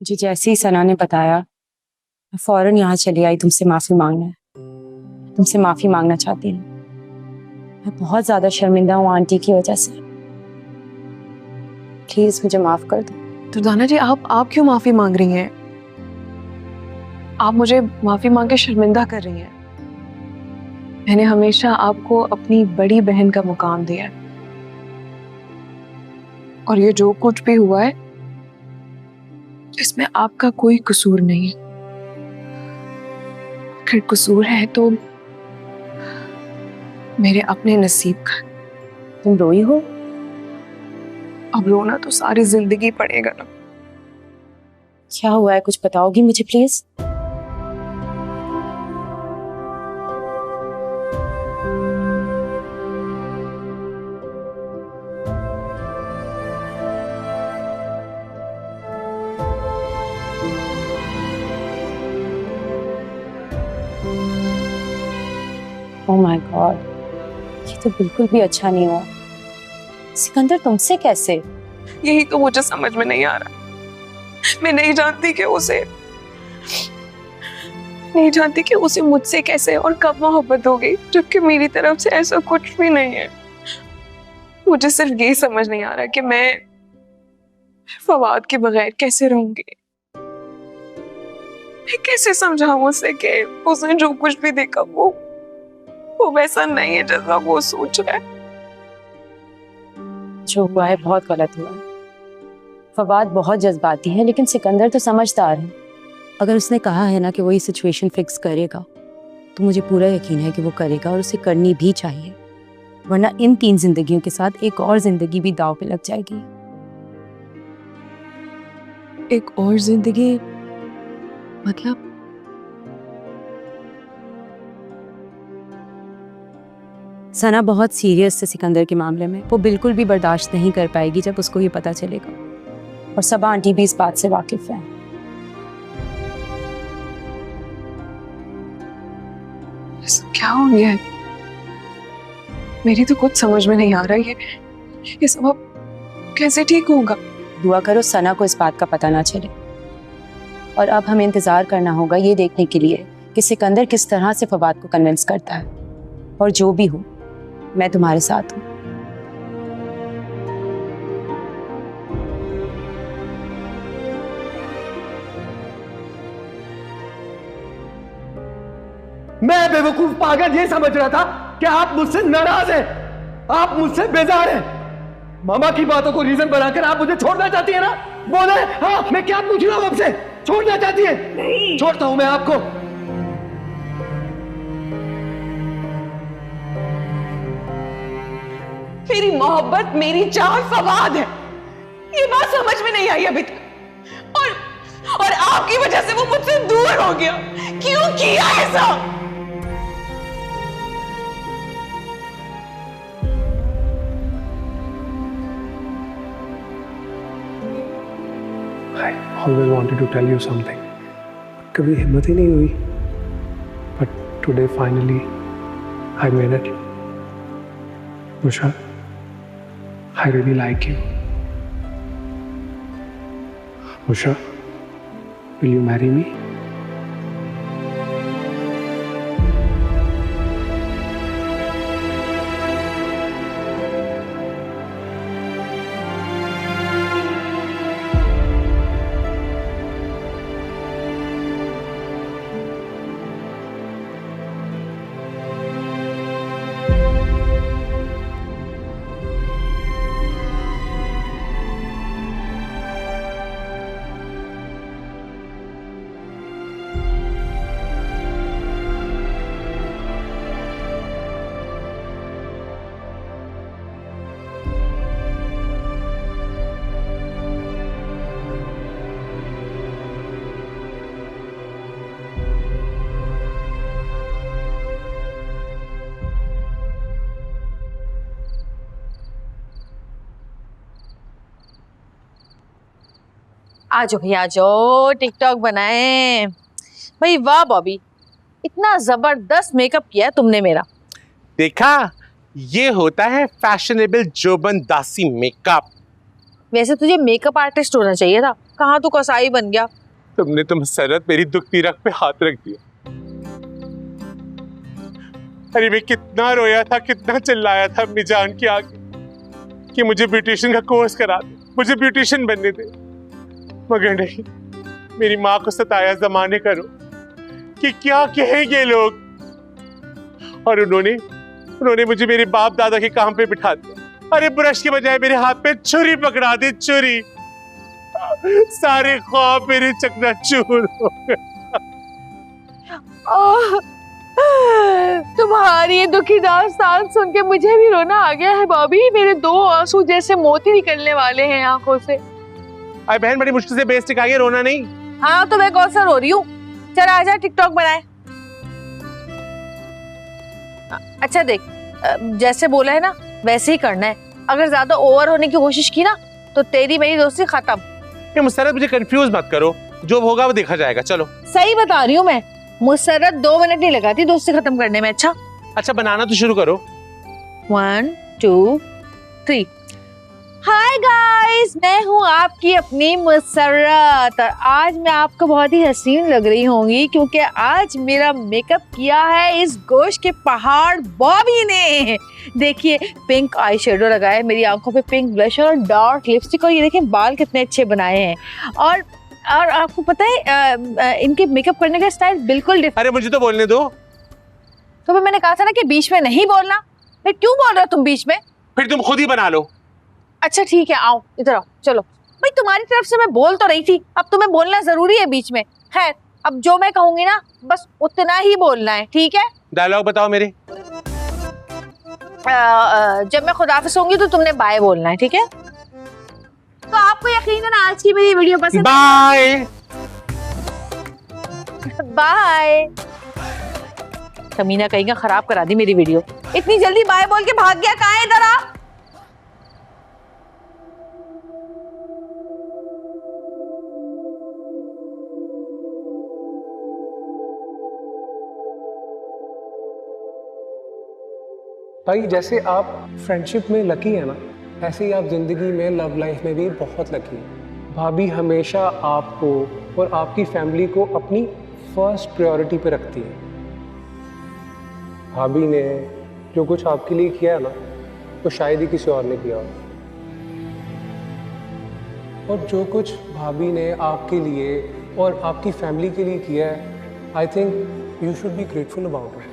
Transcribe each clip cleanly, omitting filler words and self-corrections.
मुझे जैसे ही सना ने बताया मैं फौरन यहाँ चली आई तुमसे माफी मांगने। तुमसे माफी मांगना चाहती हूँ। मैं बहुत ज्यादा शर्मिंदा हूँ आंटी की वजह से। प्लीज मुझे माफ कर दो। दुर्दाना जी, आप क्यों माफी मांग रही हैं? आप मुझे माफी मांग के शर्मिंदा कर रही हैं। मैंने हमेशा आपको अपनी बड़ी बहन का मुकाम दिया है, और ये जो कुछ भी हुआ है इसमें आपका कोई कसूर नहीं। अगर कसूर है तो मेरे अपने नसीब का। तुम रोई हो? अब रोना तो सारी जिंदगी पड़ेगा ना। क्या हुआ है, कुछ बताओगी मुझे प्लीज? ओह माय गॉड, ये तो बिल्कुल भी अच्छा नहीं हुआ। सिकंदर तुमसे कैसे? यही तो मुझे समझ में नहीं आ रहा। मैं नहीं जानती कि उसे मुझसे कैसे और कब मोहब्बत हो गई, जबकि मेरी तरफ से ऐसा कुछ भी नहीं है। मुझे सिर्फ ये समझ नहीं आ रहा कि मैं फवाद के बगैर कैसे रहूंगी। मैं कैसे समझाऊं उसे कि उसने जो कुछ भी देखा वो वैसा नहीं है जैसा वो सोच रहा है। जो हुआ है बहुत गलत हुआ है। फवाद बहुत जज्बाती है, लेकिन सिकंदर तो समझदार है। अगर उसने कहा है ना कि वो ये सिचुएशन फिक्स करेगा, तो मुझे पूरा यकीन है कि वो करेगा, और उसे करनी भी चाहिए। वरना इन 3 जिंदगियों के साथ एक और जिंदगी भी दांव पे लग जाएगी। एक और जिंदगी मतलब? सना बहुत सीरियस है सिकंदर के मामले में। वो बिल्कुल भी बर्दाश्त नहीं कर पाएगी जब उसको ये पता चलेगा, और सबा आंटी भी इस बात से वाकिफ है। क्या हो गया है? मेरी तो कुछ समझ में नहीं आ रहा ये सब अब कैसे ठीक होगा। दुआ करो सना को इस बात का पता ना चले। और अब हमें इंतजार करना होगा ये देखने के लिए कि सिकंदर किस तरह से फवाद को कन्विंस करता है। और जो भी हो, मैं तुम्हारे साथ हूँ। मैं बेवकूफ पागल ये समझ रहा था कि आप मुझसे नाराज हैं, आप मुझसे बेजार हैं। मामा की बातों को रीजन बनाकर आप मुझे छोड़ना चाहती है ना? बोले। हाँ, मैं क्या पूछ रहा हूं आपसे? छोड़ना चाहती है? नहीं छोड़ता हूं मैं आपको। मेरी मोहब्बत, मेरी जान फवाद है, ये बात समझ में नहीं आई अभी तक। और आपकी वजह से वो मुझसे दूर हो गया। क्यों किया ऐसा? I always wanted to tell you something. कभी हिम्मत ही नहीं हुई, but today finally I made it. Usha, I really like you. Usha, will you marry me? आजो भैया आजो, टिकटॉक बनाए। भाई वाह बॉबी, इतना जबरदस्त मेकअप किया है तुमने मेरा। देखा, ये होता है फैशनेबल जोबन दासी मेकअप। वैसे तुझे मेकअप आर्टिस्ट होना चाहिए था, कहाँ तू कसाई बन गया। तुमने तो मुसर्रत मेरी दुखती रग पे हाथ रख दिया। अरे मैं कितना रोया था, कितना चिल्लाया था अम्मी जान की आगे कि मुझे ब्यूटिशियन का कोर्स करा दे, मुझे ब्यूटिशियन बनने दे, मगर नहीं, मेरी माँ को सताया जमाने करो कि क्या कहेंगे लोग, और उन्होंने मुझे मेरे बाप दादा के काम पे बिठा दिया। अरे ब्रश के बजाय मेरे हाथ पे छुरी पकड़ा दी, छुरी। सारे ख्वाब मेरे चकनाचूर हो गए। तुम्हारी ये दुखी दास्तान सुन के मुझे भी रोना आ गया है बॉबी। मेरे 2 आंसू जैसे मोती निकलने वाले हैं आंखों से। अरे बहन बड़ी मुश्किल से बेस टिका के रोना नहीं। हाँ तो मैं कौन सा रो रही हूँ। चल आजा टिकटॉक बनाए। अच्छा देख, जैसे बोला है ना वैसे ही करना है। अगर ज्यादा ओवर होने की कोशिश की ना तो तेरी मेरी दोस्ती खत्म। ये मुसर्रत मुझे कंफ्यूज मत करो, जो होगा वो देखा जाएगा। चलो सही बता रही हूँ मैं, मुसर्रत 2 मिनट नहीं लगाती दोस्ती खत्म करने में। अच्छा बनाना तो शुरू करो। 1 2 3। हाय गाइस, मैं हूँ आपकी अपनी मुसर्रत और आज मैं आपको बहुत ही हसीन लग रही होंगी क्योंकि आज मेरा मेकअप किया है इस गोश्त के पहाड़ बॉबी ने। देखिए पिंक आई शेडो लगाया है मेरी आंखों पे, पिंक ब्लशर और डार्क लिपस्टिक, और ये देखिए बाल कितने अच्छे बनाए हैं। और आपको पता है इनके मेकअप करने का स्टाइल बिल्कुल डिफरेंट। अरे मुझे तो बोलने दो। तो मैंने कहा था ना कि बीच में नहीं बोलना। मैं क्यों बोल रहा तुम बीच में? फिर तुम खुद ही बना लो। अच्छा ठीक है, आओ इधर आओ। चलो भाई, तुम्हारी तरफ से मैं बोल तो रही थी, अब तुम्हें बोलना जरूरी है बीच में। खैर अब जो मैं कहूंगी ना बस उतना ही बोलना है, ठीक है? डायलॉग बताओ मेरे। जब मैं खुदाफिज होंगी तो तुमने बाय बोलना है, ठीक है? तो आपको यकीनन आज की मेरी वीडियो पसंद। Bye bye. कमीना कहीं का खराब करा दी मेरी वीडियो। इतनी जल्दी बाय बोल के भाग गया, कहाँ है? इधर आ। भाई जैसे आप फ्रेंडशिप में लकी है ना, ऐसे ही आप ज़िंदगी में लव लाइफ में भी बहुत लकी हैं। भाभी हमेशा आपको और आपकी फैमिली को अपनी फर्स्ट प्रायोरिटी पे रखती है। भाभी ने जो कुछ आपके लिए किया है ना, वो शायद ही किसी और ने किया हो। और जो कुछ भाभी ने आपके लिए और आपकी फैमिली के लिए किया है, I think you should be grateful about it.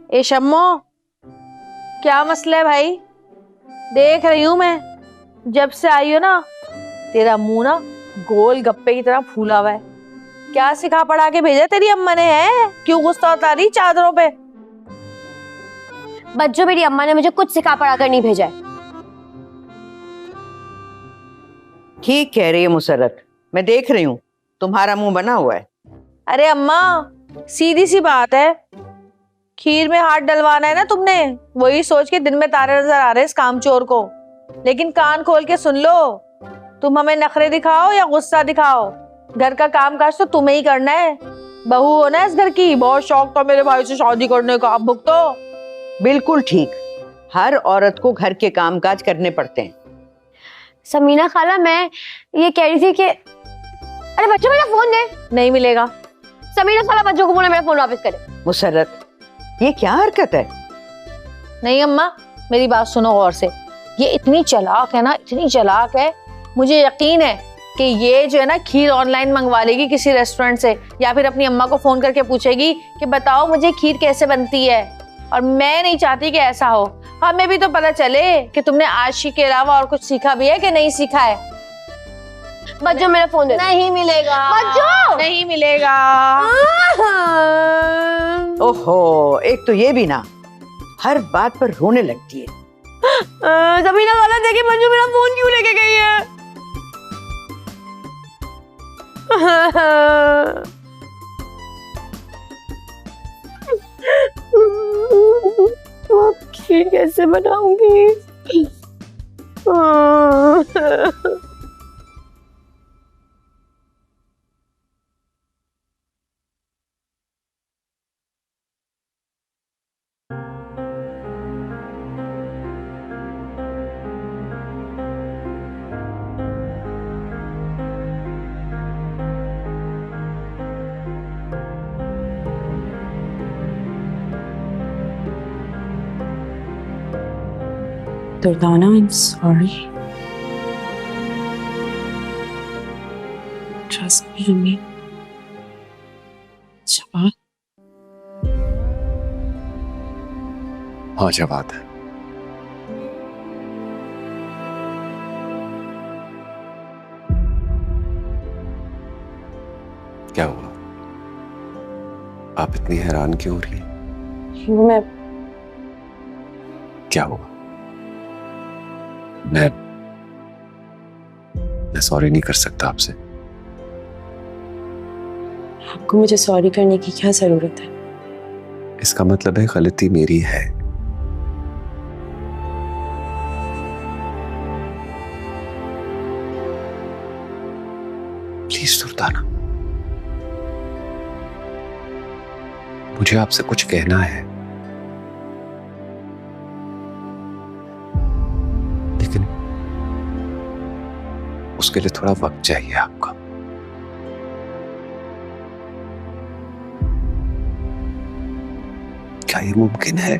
ए शम्मो, क्या मसला है भाई? देख रही हूं मैं, जब से आई हो ना तेरा मुंह ना गोल गप्पे की तरह फूला हुआ है। क्या सिखा पढ़ा के भेजा तेरी अम्मा ने? है क्यों गुस्सा उतारी चादरों पे? बच्चों, मेरी अम्मा ने मुझे कुछ सिखा पढ़ा कर नहीं भेजा है। ठीक कह रही है मुसर्रत, मैं देख रही हूँ तुम्हारा मुंह बना हुआ है। अरे अम्मा सीधी सी बात है, खीर में हाथ डलवाना है ना तुमने, वही सोच के दिन में तारे नजर आ रहे हैं इस कामचोर को। लेकिन कान खोल के सुन लो, तुम हमें नखरे दिखाओ या गुस्सा दिखाओ, घर का काम काज तो तुम्हें ही करना है। बहू हो ना इस घर की, बहुत शौक था मेरे भाई से शादी करने का, अब भुगतो। बिल्कुल ठीक, हर औरत को घर के कामकाज करने पड़ते हैं। समीना खाला, मैं ये कह रही थी कि अरे बच्चों मेरा फोन दे। नहीं मिलेगा। समीना साला बच्चों को बोला मेरा फोन वापस करे। मुसर्रत, ये क्या हरकत है? नहीं अम्मा, मेरी बात सुनो गौर से। ये इतनी चालाक है ना, इतनी चालाक है, मुझे यकीन है कि ये जो है ना खीर ऑनलाइन मंगवा लेगी किसी रेस्टोरेंट से, या फिर अपनी अम्मा को फोन करके पूछेगी कि बताओ मुझे खीर कैसे बनती है। और मैं नहीं चाहती कि ऐसा हो। हमें भी तो पता चले कि तुमने आशी के अलावा और कुछ सीखा भी है कि नहीं सीखा है। बच्चों मेरा फोन दे। नहीं मिलेगा बच्चों नहीं मिलेगा। ओहो, एक तो ये भी ना, हर बात पर रोने लगती है। समीना वाला देखिए मंजू मेरा फोन क्यों लेके गई है। खीर कैसे बनाऊंगी? Durdana, I'm sorry. Trust me, Ami. जवाब? हाँ, जवाब है। क्या हुआ? आप इतनी हैरान क्यों हो रही हैं? मैं क्या हुआ? मैं सॉरी नहीं कर सकता आपसे। आपको मुझे सॉरी करने की क्या जरूरत है? इसका मतलब है गलती मेरी है। प्लीज दुर्दाना, मुझे आपसे कुछ कहना है, लेकिन उसके लिए थोड़ा वक्त चाहिए आपका। क्या ये मुमकिन है?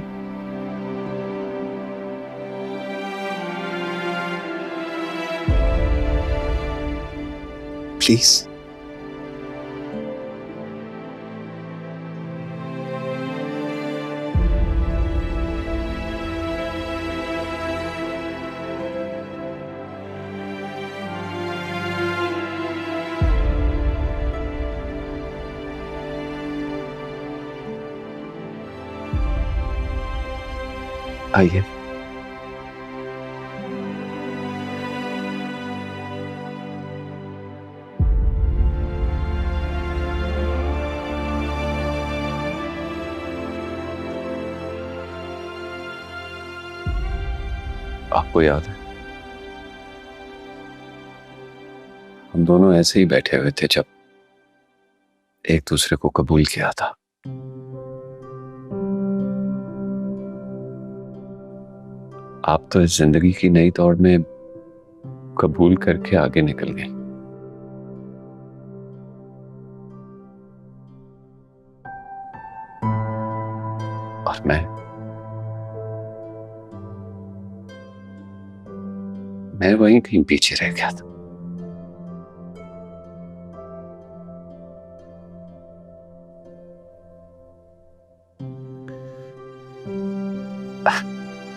प्लीज। आइए। आपको याद है, हम दोनों ऐसे ही बैठे हुए थे जब एक दूसरे को कबूल किया था। आप तो इस जिंदगी की नई दौड़ में कबूल करके आगे निकल गए, और मैं वहीं कहीं पीछे रह गया था।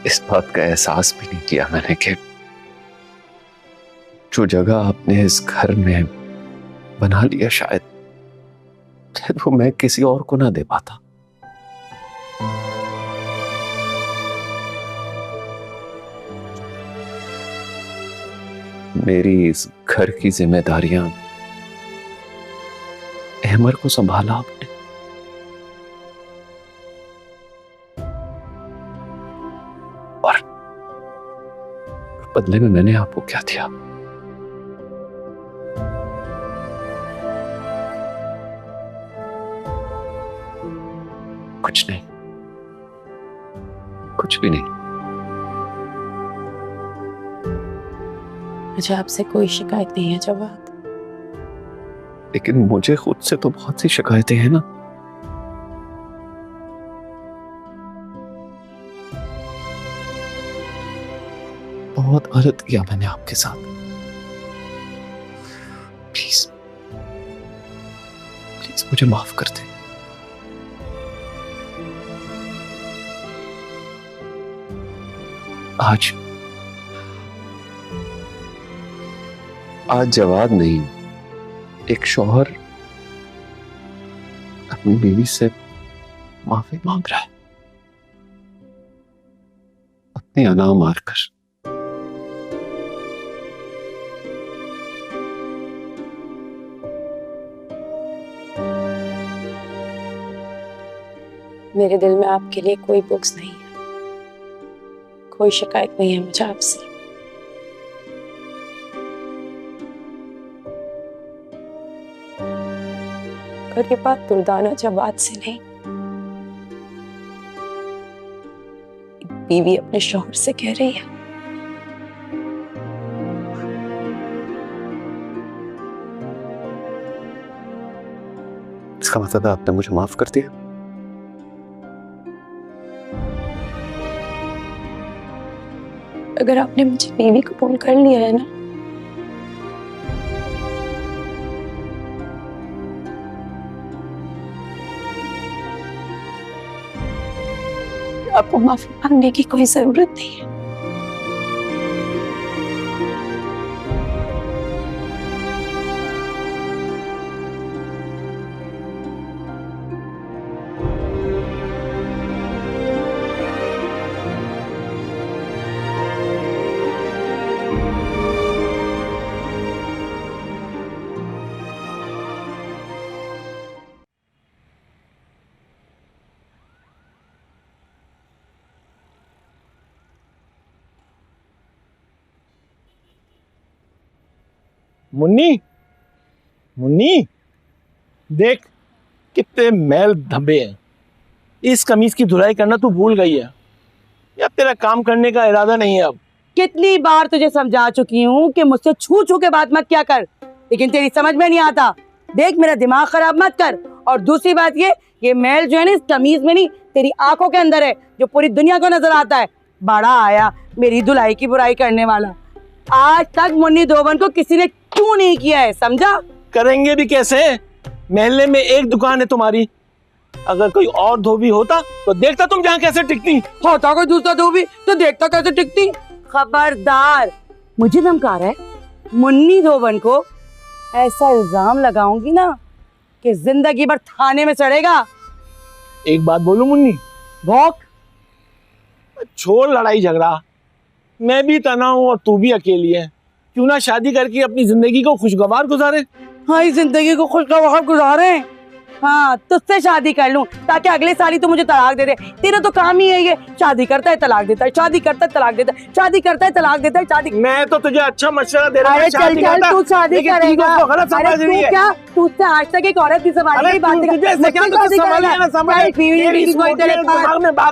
इस बात का एहसास भी नहीं किया मैंने कि जो जगह आपने इस घर में बना लिया, शायद वो मैं किसी और को ना दे पाता। मेरी इस घर की जिम्मेदारियां अहमर को संभाला आपने, और बदले में मैंने आपको क्या दिया? कुछ नहीं, कुछ भी नहीं। मुझे आपसे कोई शिकायत नहीं है जवाब। लेकिन मुझे खुद से तो बहुत सी शिकायतें हैं ना। बहुत गलत किया मैंने आपके साथ। प्लीज प्लीज मुझे माफ कर दे। आज जवाब नहीं, एक शौहर अपनी बीवी से माफी मांग रहा है अपनी अना मारकर। मेरे दिल में आपके लिए कोई बुक्स नहीं है, कोई शिकायत नहीं है मुझे आपसे। और ये बात दुर्दाना जवाब से नहीं, बीवी अपने शौहर से कह रही है। इसका मतलब है आपने मुझे माफ कर दिया? अगर आपने मुझे बीवी कबूल कर लिया है ना, आपको माफी मांगने की कोई जरूरत नहीं है। मुन्नी, मुन्नी देख कितने मैल धब्बे हैं। इस कमीज की धुलाई करना तू भूल गई है या तेरा काम करने का इरादा नहीं है अब? कितनी बार तुझे समझा चुकी हूँ कि मुझसे छू छू के बात मत क्या कर, लेकिन तेरी समझ में नहीं आता। देख मेरा दिमाग खराब मत कर। और दूसरी बात ये मैल जो है ना इस कमीज में नहीं, तेरी आंखों के अंदर है, जो पूरी दुनिया को नजर आता है। बड़ा आया मेरी धुलाई की बुराई करने वाला। आज तक मुन्नी धोबन को किसी ने क्यों नहीं किया है, समझा? करेंगे भी कैसे? महल्ले में एक दुकान है तुम्हारी, अगर कोई और धोबी होता तो देखता तुम जहाँ कैसे टिकती। होता कोई दूसरा धोबी तो देखता कैसे टिकती। खबरदार, मुझे धमका रहा है। मुन्नी धोबन को ऐसा इल्जाम लगाऊंगी ना कि जिंदगी भर थाने में चढ़ेगा। एक बात बोलूं मुन्नी, भौक। छोड़ लड़ाई झगड़ा, मैं भी तना हूँ और तू भी अकेली है। क्यों ना शादी करके अपनी जिंदगी को खुशगवार गुजारे। हाँ, इस जिंदगी को खुशगवार गुजारे। हाँ, तुझसे शादी कर लूं ताकि अगले साल ही तू मुझे तलाक दे दे। तेरा तो काम ही है ये, शादी करता है तलाक देता है, शादी करता है तलाक देता है, शादी करता है तलाक देता है, शादी। मैं तो तुझे अच्छा मशवरा दे रहा हूं। अरे चल चल, तू शादी करेगा। अरे तू क्या, तुझसे आज तक एक औरत की समाज की बात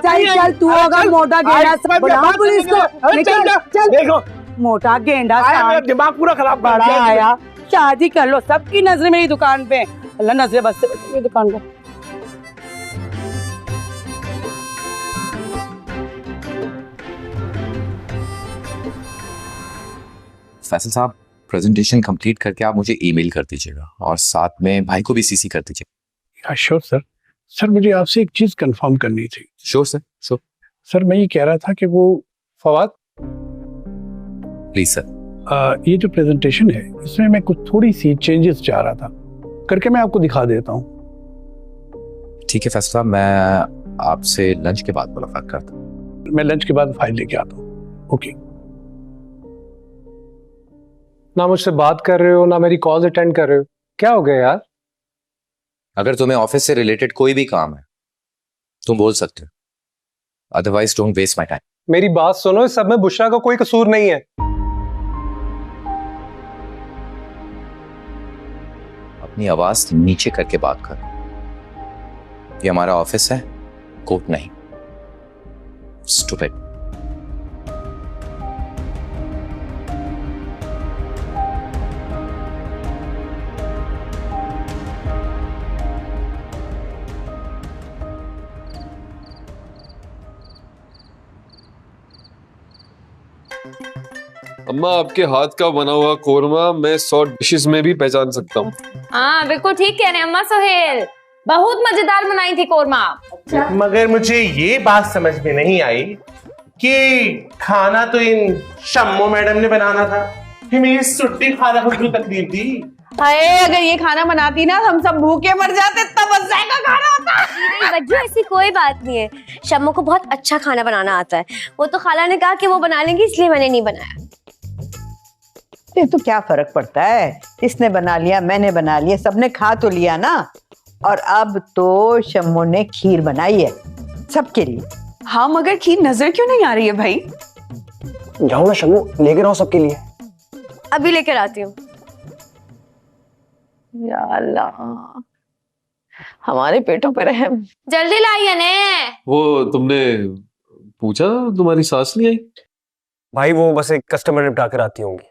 चल तू होगा मोटा गेंडा। बुला पुलिस को। देखो मोटा गेंडा, दिमाग पूरा खराब बड़ा आया। शादी कर लो, सबकी नजर मेरी दुकान पे। अल्लाह नजरे बस से मेरी दुकान पे। फैसल साहब, प्रेजेंटेशन कंप्लीट करके आप मुझे ईमेल कर दीजिएगा और साथ में भाई को भी सीसी कर दीजिएगा। Sure sir. सर मुझे आपसे एक चीज कंफर्म करनी थी। Sure sir, sure. सर मैं ये कह रहा था कि वो फवाद, प्लीज सर। ये जो प्रेजेंटेशन है इसमें मैं कुछ थोड़ी सी चेंजेस चाह रहा था, करके मैं आपको दिखा देता हूँ। ठीक है फैसल साहब, मैं आपसे लंच के बाद मुलाकात करता हूँ। मैं लंच के बाद फाइल लेके आता हूँ। ओके। ना मुझसे बात कर रहे हो ना मेरी कॉल अटेंड कर रहे हो, क्या हो गया यार? अगर तुम्हें ऑफिस से रिलेटेड कोई भी काम है तुम बोल सकते हो, otherwise don't waste my time. मेरी बात सुनो, इस सब में बुशरा का कोई कसूर नहीं है। अपनी आवाज नीचे करके बात करो। ये हमारा ऑफिस है, कोर्ट नहीं। स्टूपिड। अम्मा आपके हाथ का बना हुआ कोरमा मैं 100 डिशेस में भी पहचान सकता हूँ। हाँ बिल्कुल ठीक कह रहे हैं अम्मा सोहेल, बहुत मजेदार बनाई थी कोरमा। मगर मुझे ये बात समझ में नहीं आई कि खाना तो इन शम्मो मैडम ने बनाना था, कि मेरी सुट्टी खाना को क्यों तकलीफ दी? हाय, अगर ये खाना बनाती ना हम सब भूखे मर जाते, तब मजा का खाना होता। बच्चों ऐसी कोई बात नहीं है, शम्मो को बहुत अच्छा खाना बनाना आता है। वो तो खाला ने कहा कि वो बना लेंगी, इसलिए मैंने नहीं बनाया। ये तो क्या फर्क पड़ता है, इसने बना लिया मैंने बना लिया, सबने खा तो लिया ना। और अब तो शम्मो ने खीर बनाई है सबके लिए। हाँ मगर खीर नजर क्यों नहीं आ रही है भाई? जाओ ना शम्मो, लेकर आओ सबके लिए। अभी लेकर आती हूँ। या अल्लाह, हमारे पेटों पर रहम। जल्दी लाइए ने। वो तुमने पूछा तुम्हारी सास नहीं आई? भाई वो बस एक कस्टमर निपटा कर आती होंगी।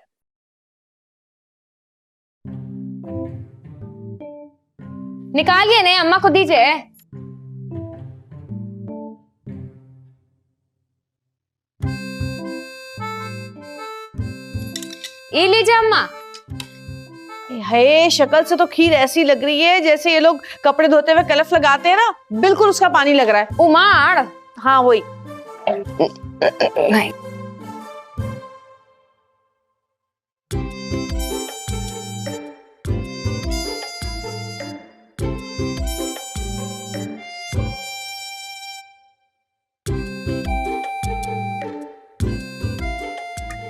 निकालिए ने, अम्मा को दीजिए। ये लीजिए अम्मा। है, शक्ल से तो खीर ऐसी लग रही है जैसे ये लोग कपड़े धोते हुए कलफ लगाते हैं ना, बिल्कुल उसका पानी लग रहा है। उमाड़। हाँ वही। नहीं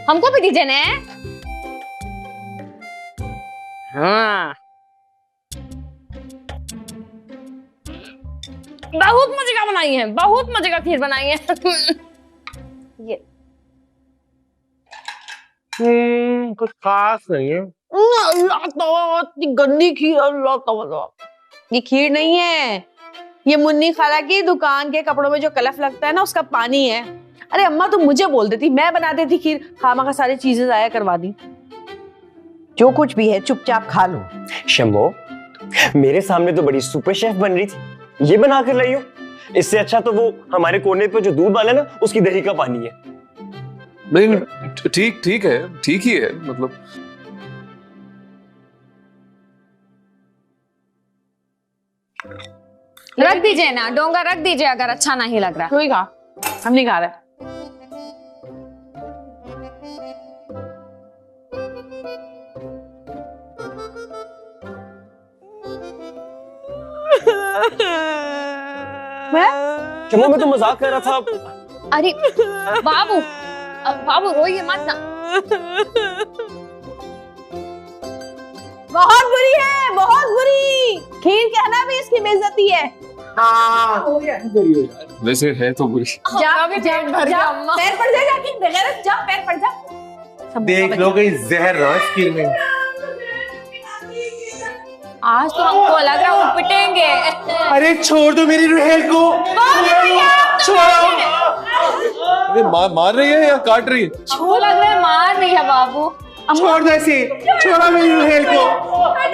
हमको भी दीजिए ने। हाँ बहुत मजे का बनाई है, बहुत मजे का खीर बनाई है। ये कुछ खास नहीं है। इतनी गंदी खीर, अल्लाह। ये खीर नहीं है, ये मुन्नी खाला की दुकान के कपड़ों में जो कलफ लगता है ना, उसका पानी है। अरे अम्मा तुम मुझे बोल देती, मैं बना देती खीर, खामा का सारी चीजें जाया करवा दी। जो कुछ भी है चुपचाप खा लो। शम्मो, मेरे सामने तो बड़ी सुपर शेफ बन रही थी, ये बना कर लाई हो। इससे अच्छा तो वो हमारे कोने पे जो दूध वाला है ना, उसकी दही का पानी है। नहीं ठीक है, ठीक ही है मतलब। रख दीजिए ना, डोंगा रख दीजिए अगर अच्छा नहीं लग रहा। कोई खा, हम नहीं खा रहे। शम्मो, मैं तो मजाक कर रहा था। अरे बाबू, बाबू रोइए मत ना। बहुत बुरी है, बहुत बुरी। खीर कहना भी इसकी बेइज्जती है। वैसे है तो बुरी। जा पैर पड़ जाएगा कि बगैर जा, पैर पड़ जा। देख लो कहीं जहर ना इस खीर में। आज तो हमको लग रहा है पिटेंगे। अरे छोड़ दो मेरी रुहेल को। छोड़ो। अरे मार रही है या काट रही है? छोड़, लग रहा है मार रही है बाबू। छोड़ दो इसे, छोड़ो मेरी रुहेल को।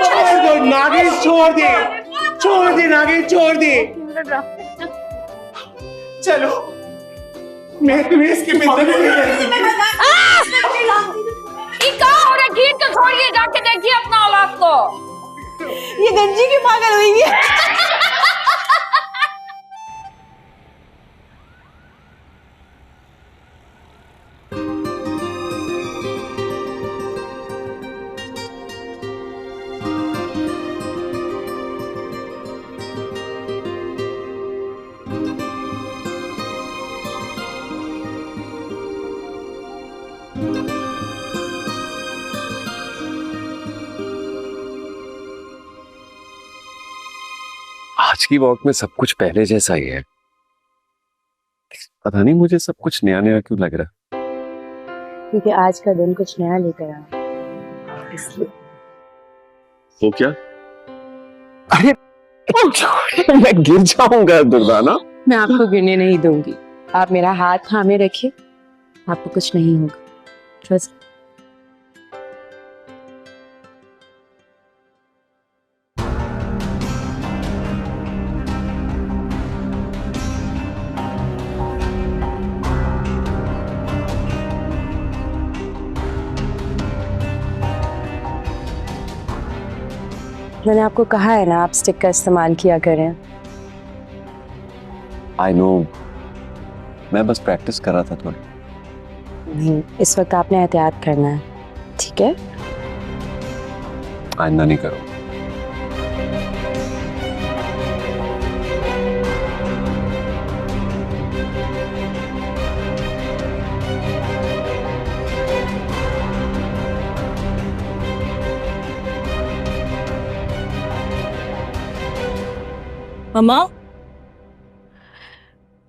छोड़ दो नागिन, छोड़ दे, छोड़ दे नागिन, छोड़ दे। चलो मैं तुम्हें इसकी बिंदु नहीं कर सकती। ये क्या हो रहा है? गीत को छोड़िए, जाके देखिए अपना औलाद को। ये गंजी की पागल हुई है। आज की वॉक में सब कुछ पहले जैसा ही है। पता नहीं मुझे सब कुछ नया नया क्यों लग रहा। क्योंकि आज का दिन कुछ नया लेकर आया, इसलिए। वो क्या? अरे मैं गिर जाऊंगा दुर्दाना। मैं आपको गिरने नहीं दूंगी, आप मेरा हाथ थामे रखिए, आपको कुछ नहीं होगा। ट्रस्ट। मैंने आपको कहा है ना आप स्टिक का इस्तेमाल किया करें। आई नो, मैं बस प्रैक्टिस कर रहा था थोड़ी। नहीं, इस वक्त आपने एहतियात करना है, ठीक है? आइंदा नहीं करो। Mama?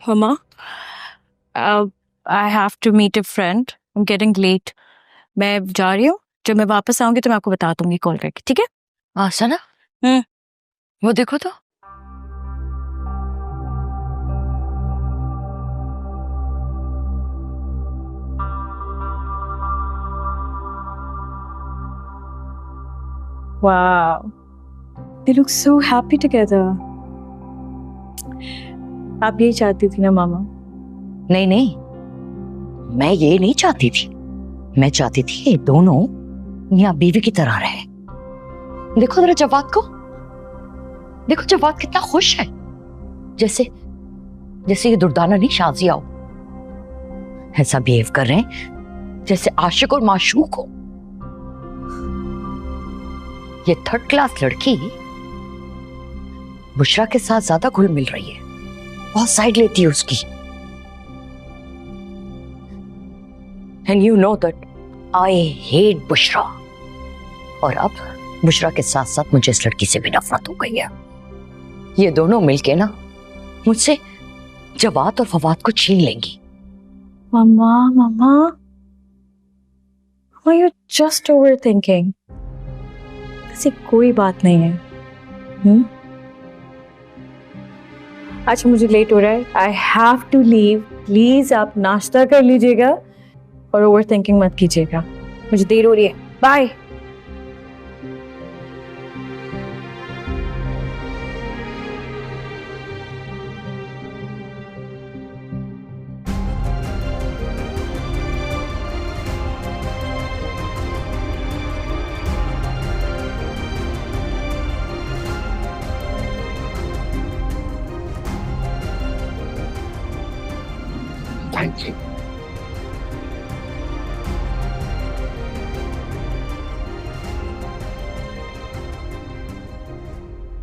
Mama? I have to meet a friend. I'm getting late. मैं जा रही हूँ। जब मैं वापस आऊंगी तो मैं आपको बता दूंगी कॉल करके, ठीक है? आसना? वो देखो तो। Wow. They look so happy together. आप यही चाहती थी ना मामा? नहीं नहीं, मैं ये नहीं चाहती थी। मैं चाहती थी ये दोनों मियां बीवी की तरह रहे। देखो जरा जवाद को, देखो जवाद कितना खुश है, जैसे जैसे ये दुर्दाना नहीं शाजिया हो। ऐसा बिहेव कर रहे हैं जैसे आशिक और माशूक हो। ये थर्ड क्लास लड़की बुशरा के साथ ज्यादा घुल मिल रही है, बहुत साइड लेती है उसकी। And you know that I hate Bushra. और अब बुशरा के साथ साथ मुझे इस लड़की से भी नफरत हो गई है। ये दोनों मिलके ना मुझसे जवाद और फवाद को छीन लेंगी। मामा मामा, why you just overthinking? ऐसी कोई बात नहीं है। आज मुझे लेट हो रहा है, I have to leave. Please आप नाश्ता कर लीजिएगा और ओवर थिंकिंग मत कीजिएगा, मुझे देर हो रही है। Bye. Thank you.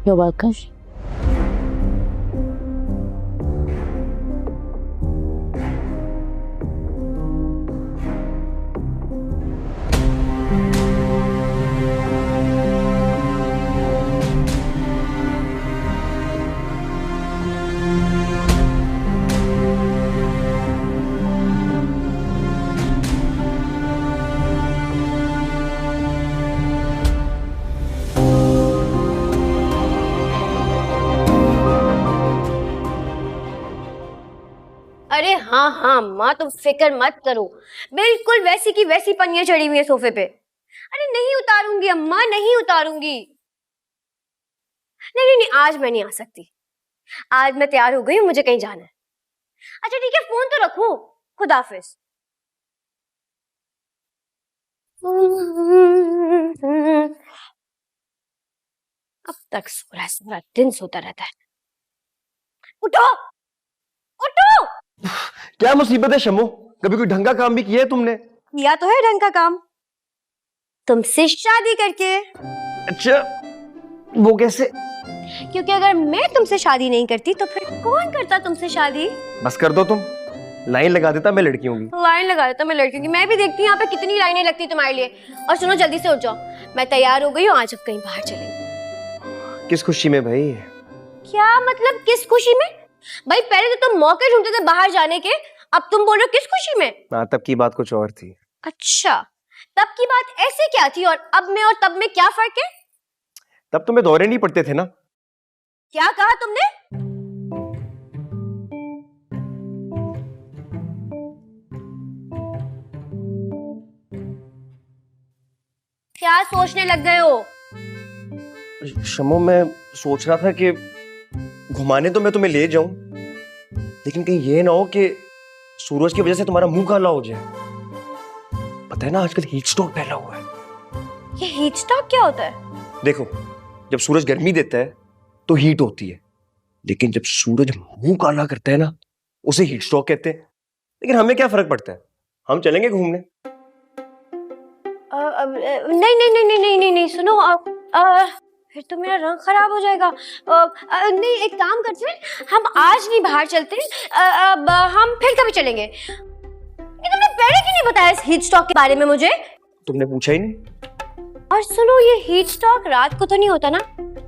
You're welcome. अरे हाँ हाँ माँ, तुम फिक्र मत करो, बिल्कुल वैसी की वैसी पन्नियां चढ़ी हुई है सोफे पे। अरे नहीं उतारूंगी अम्मा, नहीं उतारूंगी। नहीं नहीं नहीं, आज मैं नहीं आ सकती। आज मैं तैयार हो गई हूँ, मुझे कहीं जाना है। अच्छा ठीक है, फोन तो रखो। खुदा हाफिज। अब तक सो रहा है, सारा दिन सोता रहता है। उठो उठो। क्या मुसीबत है शम्मो? कभी कोई ढंग का काम भी किया है तुमने? किया तो है ढंग का काम, तुमसे शादी करके। अच्छा, वो कैसे? क्योंकि अगर मैं तुमसे शादी नहीं करती तो फिर कौन करता तुमसे शादी? बस कर दो तुम, लाइन लगा देता मैं लड़की होंगी। लाइन लगा देता मैं लड़की होंगी। मैं भी देखती हूँ यहाँ पे कितनी लाइनें लगती तुम्हारे लिए। और सुनो, जल्दी से उठ जाओ, मैं तैयार हो गई हूँ, आज अब कहीं बाहर चलेंगे। किस खुशी में भाई? क्या मतलब किस खुशी में? भाई पहले तो तुम मौके ढूंढते थे बाहर जाने के, अब तुम बोल रहे हो किस खुशी में? हाँ, तब की बात कुछ और थी। अच्छा, तब की बात ऐसे क्या थी और अब में और तब में क्या फर्क है? तब तुम्हें दौरे नहीं पड़ते थे ना। क्या कहा तुमने? क्या सोचने लग गए हो? शम्मो, मैं सोच रहा था कि घुमाने तो मैं तुम्हें ले जाऊं, लेकिन कहीं ये ना हो कि सूरज की वजह से तुम्हारा मुंह काला हो जाए। पता है ना आजकल हीट स्ट्रोक फैला हुआ है। ये हीट स्ट्रोक क्या होता है? देखो, जब सूरज गर्मी देता है तो हीट होती है, लेकिन जब सूरज मुंह काला करता है ना, उसे हीट स्ट्रोक कहते हैं। लेकिन हमें क्या फर्क पड़ता है, हम चलेंगे घूमने। नहीं नहीं नहीं नहीं नहीं नहीं नहीं सुनो, फिर तो मेरा रंग खराब हो जाएगा। नहीं, एक काम करते हैं, हम आज नहीं बाहर चलते, हम फिर कभी चलेंगे। ये तुमने पहले क्यों नहीं बताया इस हीट स्ट्रोक के बारे में मुझे? तुमने पूछा ही नहीं। और सुनो, ये हीट स्ट्रोक रात को तो नहीं होता ना?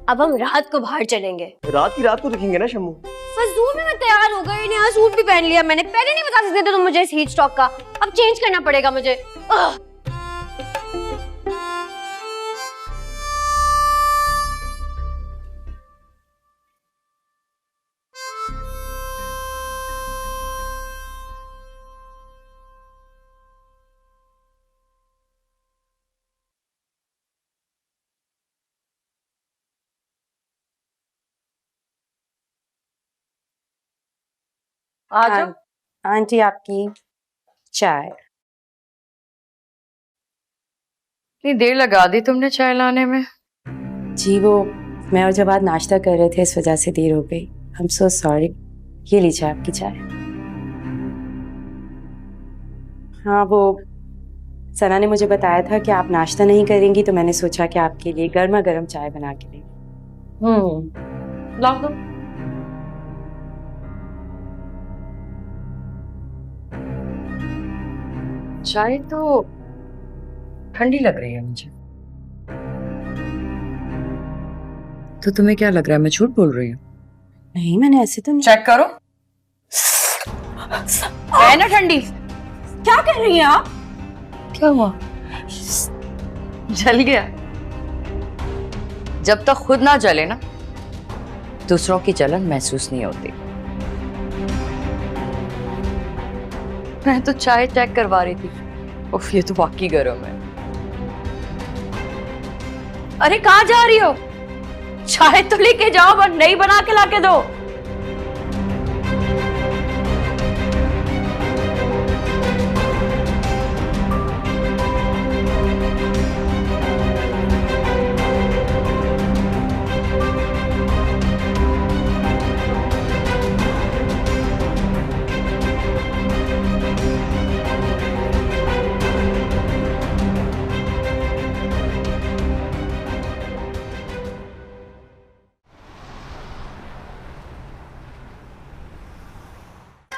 अब हम रात को बाहर चलेंगे। रात की रात को दिखेंगे ना शम्मू। फजूल में मैं तैयार हो गई, नया सूट भी पहन लिया मैंने। पहले नहीं बता सकते थे तुम मुझे इस हीट स्ट्रोक का? अब चेंज करना पड़ेगा मुझे। आ जाओ। आंटी आपकी चाय। इतनी देर लगा दी तुमने चाय लाने में? जी वो मैं और जब आज नाश्ता कर रहे थे, इस वजह से देर हो गई। I am so sorry. ये लीजिए आपकी चाय। हाँ, वो सना ने मुझे बताया था कि आप नाश्ता नहीं करेंगी, तो मैंने सोचा कि आपके लिए गर्मा गर्म चाय बना के दें। ला दो। चाय तो ठंडी लग रही है मुझे। तो तुम्हें क्या लग रहा है, मैं झूठ बोल रही हूँ? नहीं, मैंने ऐसे तो नहीं। चेक करो। है ना ठंडी? क्या कर रही हैं आप? क्या हुआ? जल गया? जब तक खुद ना जले ना, दूसरों की जलन महसूस नहीं होती। मैं तो चाय चेक करवा रही थी। उफ, ये तो वाकई गर्म है। अरे कहाँ जा रही हो? चाय तो लेके जाओ, बस नई बना के लाके दो।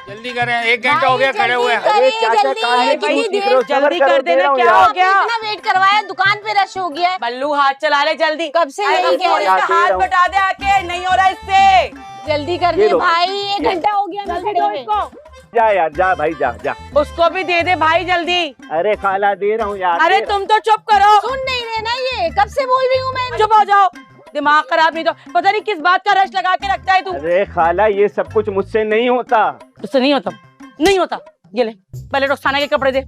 जल्दी करें, 1 घंटा हो गया खड़े हुए। अरे चाचा कहाँ है? जल्दी कर देना, क्या हो गया? इतना वेट करवाया, दुकान पे रश हो गया है। बल्लू हाथ चला रहे, जल्दी। कब से यही कह रहे हैं? हाथ बटा दे आके, नहीं हो रहा इससे। जल्दी कर दे भाई, 1 घंटा हो गया खड़े हुए। जा यार, जा भाई, जा जा। उसको भी दे दे भाई जल्दी। अरे खाला दे रहा हूँ यार। अरे तुम तो चुप करो। सुन नहीं रहे ना, ये कब से बोल रही हूँ मैं। चुप हो जाओ, दिमाग खराब नहीं तो पता नहीं किस बात का रश लगा के रखता है तू। अरे खाला, ये सब कुछ मुझसे नहीं होता। उससे नहीं होता, नहीं होता। ये ले, पहले रोजाना के कपड़े दे,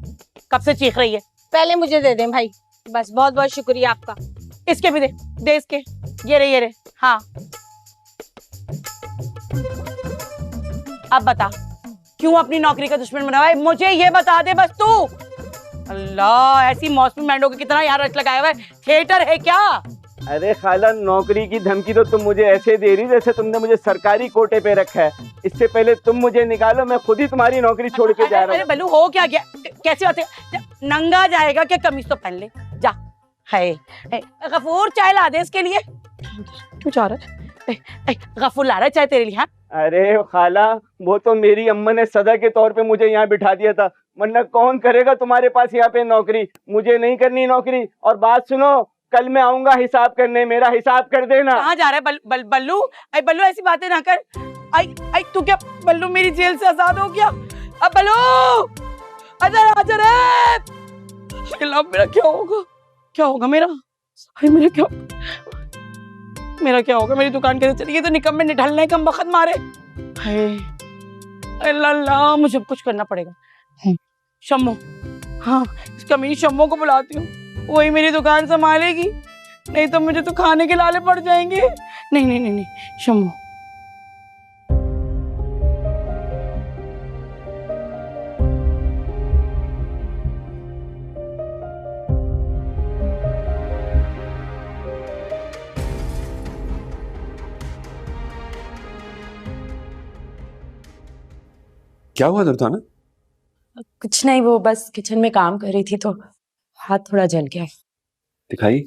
कब से चीख रही है। पहले मुझे दे दें भाई, बस। बहुत बहुत शुक्रिया आपका। इसके भी दे इसके। ये रे। हाँ, अब बता क्यों अपनी नौकरी का दुश्मन बना है? मुझे ये बता दे बस तू। अल्लाह, ऐसी मौसमी मैंडो के कितना यार रच लगाया हुआ है। थिएटर है क्या? अरे खाला, नौकरी की धमकी तो तुम मुझे ऐसे दे रही जैसे तुमने मुझे सरकारी कोटे पे रखा है। इससे पहले तुम मुझे निकालो, मैं खुद ही तुम्हारी नौकरी छोड़ के जा रहा हूँ। अरे बल्लू, हो क्या गया? कैसी बात है? नंगा जाएगा क्या? कमीज तो पहन ले, जा। है गफूर, चाय ला दे इसके लिए। क्यों जा रहा है? गफूर ला रहा है चाय तेरे लिए। हाँ, अरे खाला, वो तो मेरी अम्मा ने सदा के तौर पे मुझे यहाँ बिठा दिया था, वरना कौन करेगा तुम्हारे पास यहाँ पे नौकरी? मुझे नहीं करनी नौकरी। और बात सुनो, कल मैं आऊंगा हिसाब करने, मेरा हिसाब कर देना। कहाँ जा रहा है बल्लू? बल्लू ऐसी बातें ना कर। आई तू क्या बल्लू मेरी जेल से आजाद हो गया? अब बल्लू आजा रे। मेरा क्या होगा? क्या होगा मेरा? मेरा क्या होगा? मेरी दुकान कैसे चली? ये तो निकम में निढलने का बखत मारे। अल्लाह, मुझे कुछ करना पड़ेगा। शम्मो, हाँ, इस कमीनी शम्मो को बुलाती हूँ, वही मेरी दुकान संभालेगी। नहीं तो मुझे तो खाने के लाले पड़ जाएंगे। नहीं, शम्मो। क्या हुआ दुर्दाना? कुछ नहीं, वो बस किचन में काम कर रही थी तो हाथ थोड़ा जल गया। दिखाई,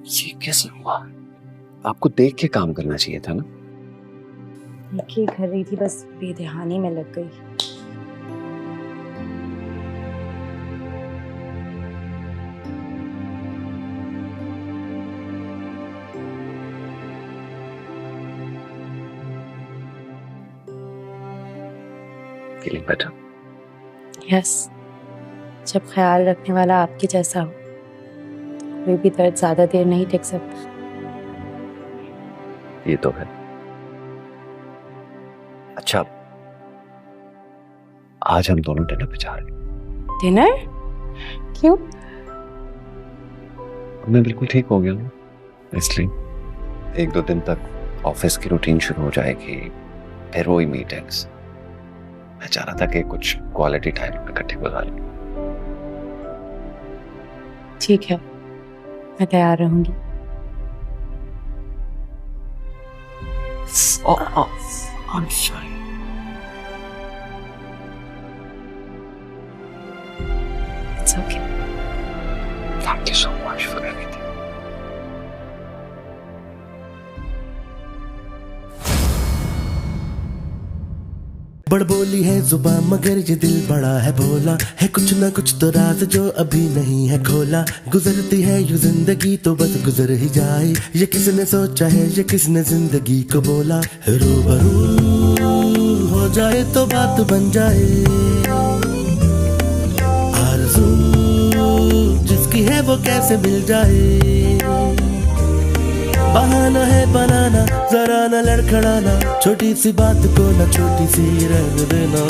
ये कैसे हुआ? आपको देख के काम करना चाहिए था ना। देखिए कर रही थी, बस बेध्यानी में लग गई। Feeling better? यस, जब ख्याल रखने वाला आपके जैसा हो कोई भी दर्द ज्यादा देर नहीं टिक सकता। ये तो है। अच्छा, आज हम दोनों डिनर पे जा रहे हैं। डिनर? क्यों? मैं बिल्कुल ठीक हो गया हूँ, इसलिए 1-2 दिन तक ऑफिस की रूटीन शुरू हो जाएगी, फिर वही मीटिंग्स। मैं चाह रहा था कि कुछ क्वालिटी टाइम इकट्ठे गुजारें। ठीक है, मैं तैयार रहूंगी। I'm sorry. It's okay. Thank you so much for everything. बड़बोली है जुबान मगर ये दिल बड़ा है भोला, है कुछ ना कुछ तो राज जो अभी नहीं है खोला। गुजरती है यूं जिंदगी तो बस गुजर ही जाए, ये किसने सोचा है, ये किसने जिंदगी को बोला। रूबरू हो जाए तो बात बन जाए, आरज़ू जिसकी है वो कैसे मिल जाए। बहाना है बनाना, जरा न लड़खड़ाना, छोटी सी बात को न छोटी सी रंग देना।